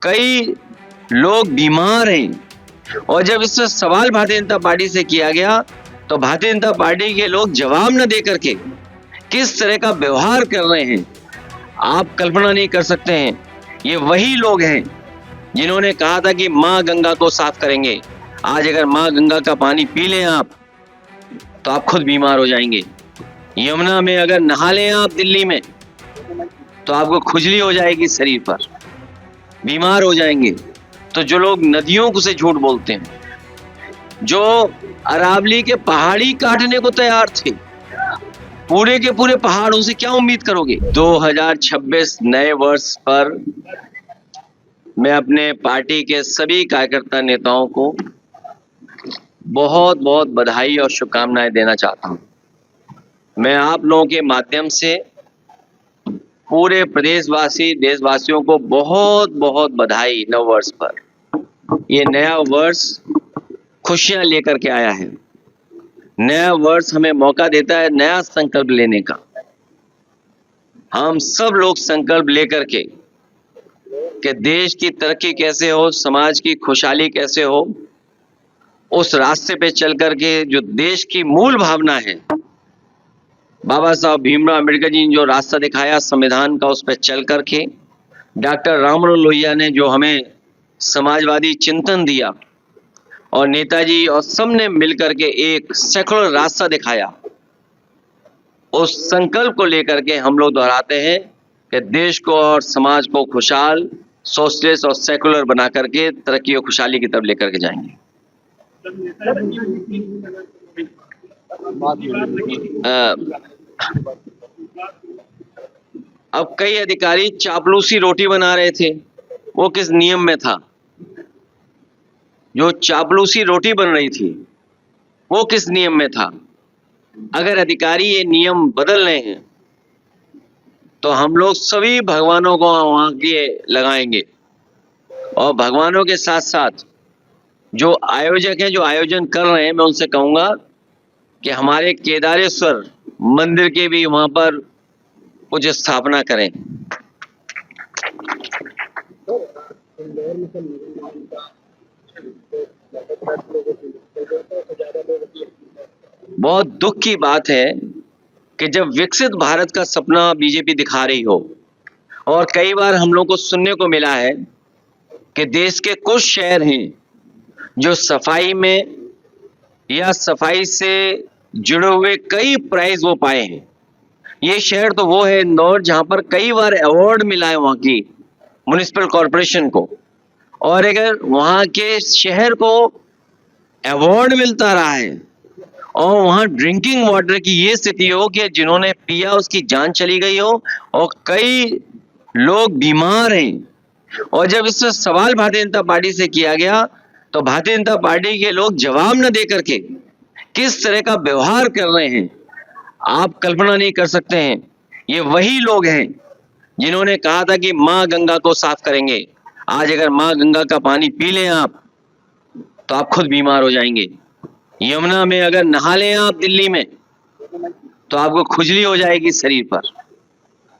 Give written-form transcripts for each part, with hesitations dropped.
कई लोग बीमार हैं और जब इस पर सवाल भारतीय जनता पार्टी से किया गया तो भारतीय जनता पार्टी के लोग जवाब न दे करके किस तरह का व्यवहार कर रहे हैं आप कल्पना नहीं कर सकते हैं। ये वही लोग हैं जिन्होंने कहा था कि मां गंगा को साफ करेंगे। आज अगर मां गंगा का पानी पी लें आप तो आप खुद बीमार हो जाएंगे। यमुना में अगर नहा लें आप दिल्ली में तो आपको खुजली हो जाएगी शरीर पर, बीमार हो जाएंगे। तो जो लोग नदियों को से झूठ बोलते हैं, जो अरावली के पहाड़ी काटने को तैयार थे, पूरे के पूरे पहाड़ों से क्या उम्मीद करोगे। 2026 नए वर्ष पर मैं अपने पार्टी के सभी कार्यकर्ता नेताओं को बहुत बहुत बधाई और शुभकामनाएं देना चाहता हूं। मैं आप लोगों के माध्यम से पूरे प्रदेशवासी देशवासियों को बहुत बहुत बधाई नव वर्ष पर। ये नया वर्ष खुशियां लेकर के आया है। नया वर्ष हमें मौका देता है नया संकल्प लेने का। हम सब लोग संकल्प लेकर के कि देश की तरक्की कैसे हो, समाज की खुशहाली कैसे हो, उस रास्ते पे चल करके जो देश की मूल भावना है, बाबा साहब भीमराव अम्बेडकर जी ने जो रास्ता दिखाया संविधान का, उस पर चल करके डॉक्टर राम मनोहर लोहिया ने जो हमें समाजवादी चिंतन दिया और नेताजी और सबने मिलकर के एक सेकुलर रास्ता दिखाया, उस संकल्प को लेकर के हम लोग दोहराते हैं कि देश को और समाज को खुशहाल, सोशलिस्ट और सेकुलर बना करके तरक्की और खुशहाली की तरफ लेकर के जाएंगे। अब कई अधिकारी चापलूसी रोटी बना रहे थे, वो किस नियम में था? जो चापलूसी रोटी बन रही थी वो किस नियम में था? अगर अधिकारी ये नियम बदल रहे हैं तो हम लोग सभी भगवानों को वहां के लगाएंगे और भगवानों के साथ साथ जो आयोजक हैं, जो आयोजन कर रहे हैं, मैं उनसे कहूंगा कि हमारे केदारेश्वर मंदिर के भी वहां पर कुछ स्थापना करें। बहुत दुख की बात है कि जब विकसित भारत का सपना बीजेपी दिखा रही हो और कई बार हम लोग को सुनने को मिला है कि देश के कुछ शहर हैं जो सफाई में या सफाई से जुड़े हुए कई प्राइज वो पाए हैं। ये शहर तो वो है इंदौर, जहां पर कई बार अवार्ड मिला है वहां की म्युनिसिपल कॉरपोरेशन को। और अगर वहां के शहर को अवार्ड मिलता रहा है और वहां ड्रिंकिंग वाटर की ये स्थिति हो कि जिन्होंने पिया उसकी जान चली गई हो और कई लोग बीमार हैं, और जब इस पर सवाल भारतीय जनता पार्टी से किया गया तो भारतीय जनता पार्टी के लोग जवाब न दे करके किस तरह का व्यवहार कर रहे हैं आप कल्पना नहीं कर सकते हैं। ये वही लोग हैं जिन्होंने कहा था कि मां गंगा को साफ करेंगे। आज अगर मां गंगा का पानी पी लें आप तो आप खुद बीमार हो जाएंगे। यमुना में अगर नहा लें आप दिल्ली में तो आपको खुजली हो जाएगी शरीर पर,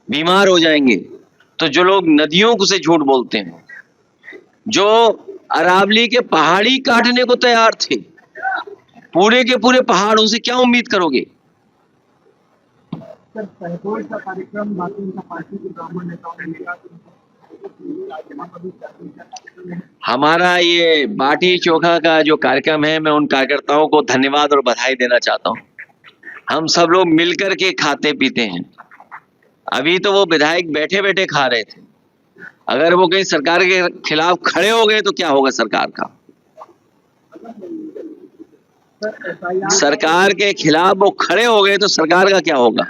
बीमार हो जाएंगे। तो जो लोग नदियों को से झूठ बोलते हैं, जो अरावली के पहाड़ी काटने को तैयार थे, पूरे के पूरे पहाड़ों से क्या उम्मीद करोगे। हमारा ये बाटी चोखा का जो कार्यक्रम है, मैं उन कार्यकर्ताओं को धन्यवाद और बधाई देना चाहता हूं। हम सब लोग मिलकर के खाते पीते हैं। अभी तो वो विधायक बैठे बैठे खा रहे थे, अगर वो कहीं सरकार के खिलाफ खड़े हो गए तो क्या होगा सरकार का। सरकार के खिलाफ वो खड़े हो गए तो सरकार का क्या होगा।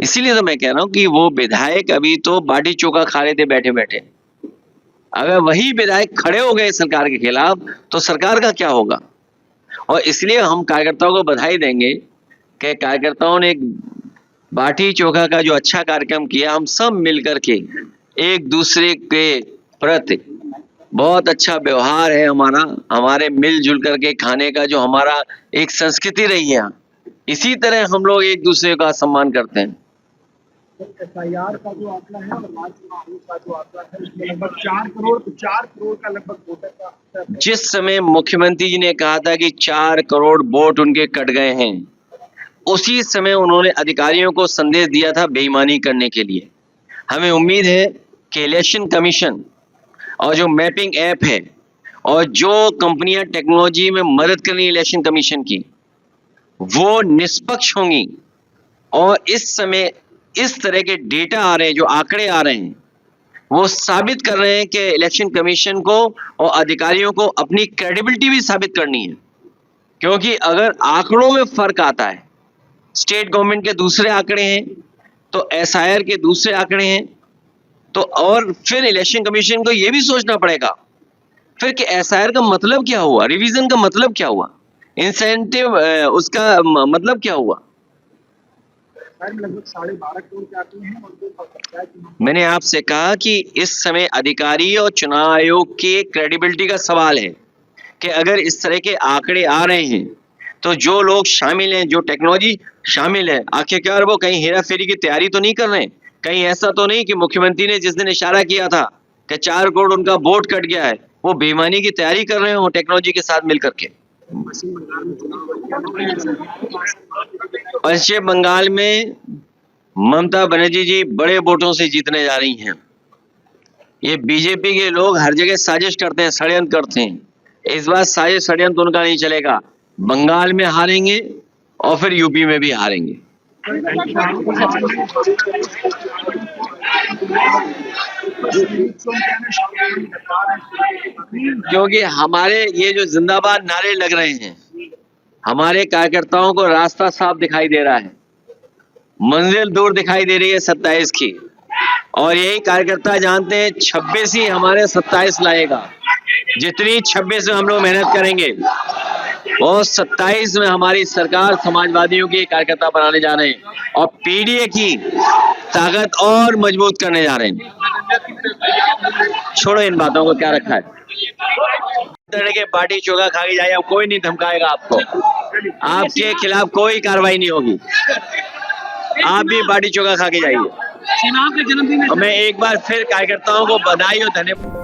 इसीलिए तो मैं कह रहा हूं कि वो विधायक अभी तो बाटी चोखा खा रहे थे बैठे बैठे, अगर वही विधायक खड़े हो गए सरकार के खिलाफ तो सरकार का क्या होगा। और इसलिए हम कार्यकर्ताओं को बधाई देंगे कि कार्यकर्ताओं ने एक बाटी चोखा का जो अच्छा कार्यक्रम किया, हम सब मिलकर के एक दूसरे के प्रति बहुत अच्छा व्यवहार है हमारा, हमारे मिलजुल करके खाने का जो हमारा एक संस्कृति रही है, इसी तरह हम लोग एक दूसरे का सम्मान करते हैं। एफआईआर का जो आंकड़ा है और राज्य चुनाव आयोग का जो आंकड़ा है उसमें लगभग 4 करोड़ का लगभग वोटर का। जिस समय मुख्यमंत्री जी ने कहा था कि 4 करोड़ वोट उनके कट गए हैं, उसी समय उन्होंने अधिकारियों को संदेश दिया था बेईमानी करने के लिए। हमें उम्मीद है कि इलेक्शन कमीशन और जो मैपिंग ऐप है और जो कंपनियां टेक्नोलॉजी में मदद कर रही इलेक्शन कमीशन की, वो निष्पक्ष होंगी और इस समय इस तरह के डेटा आ रहे हैं, जो आंकड़े आ रहे हैं, वो साबित कर रहे हैं कि इलेक्शन कमीशन को और अधिकारियों को अपनी क्रेडिबिलिटी भी साबित करनी है। क्योंकि अगर आंकड़ों में फर्क आता है, स्टेट गवर्नमेंट के दूसरे आंकड़े हैं तो एसआईआर के दूसरे आंकड़े हैं, तो और फिर इलेक्शन कमीशन को यह भी सोचना पड़ेगा फिर कि एसआईआर का मतलब क्या हुआ, रिवीजन का मतलब क्या हुआ, इंसेंटिव उसका मतलब क्या हुआ। लगभग 12.5 करोड़ के आंकड़े हैं और मैंने आपसे कहा कि इस समय अधिकारी और चुनाव आयोग की क्रेडिबिलिटी का सवाल है कि अगर इस तरह के आंकड़े आ रहे हैं तो जो लोग शामिल हैं, जो टेक्नोलॉजी शामिल है, आखिरकार वो कहीं हेरा फेरी की तैयारी तो नहीं कर रहे हैं। कहीं ऐसा तो नहीं कि मुख्यमंत्री ने जिस दिन इशारा किया था कि 4 करोड़ उनका वोट कट गया है, वो बेईमानी की तैयारी कर रहे हो टेक्नोलॉजी के साथ मिलकर के। पश्चिम बंगाल में ममता बनर्जी जी बड़े वोटों से जीतने जा रही हैं। ये बीजेपी के लोग हर जगह साजिश करते हैं, षड्यंत्र करते हैं। इस बार साजिश षड्यंत्र उनका नहीं चलेगा। बंगाल में हारेंगे और फिर यूपी में भी हारेंगे। क्योंकि हमारे ये जो जिंदाबाद नारे लग रहे हैं, हमारे कार्यकर्ताओं को रास्ता साफ दिखाई दे रहा है, मंजिल दूर दिखाई दे रही है 27 की, और यही कार्यकर्ता जानते हैं 26 ही हमारे 27 लाएगा। जितनी 26 में हम लोग मेहनत करेंगे और 27 में हमारी सरकार समाजवादियों की कार्यकर्ता बनाने जा रहे हैं और पीडीए की ताकत और मजबूत करने जा रहे हैं। छोड़ो इन बातों को, क्या रखा है के पार्टी चोगा खा के जाए, कोई नहीं धमकाएगा आपको, आपके खिलाफ कोई कार्रवाई नहीं होगी। आप भी पार्टी चोगा खा के जाइए। मैं एक बार फिर कार्यकर्ताओं को बधाई और धन्यवाद।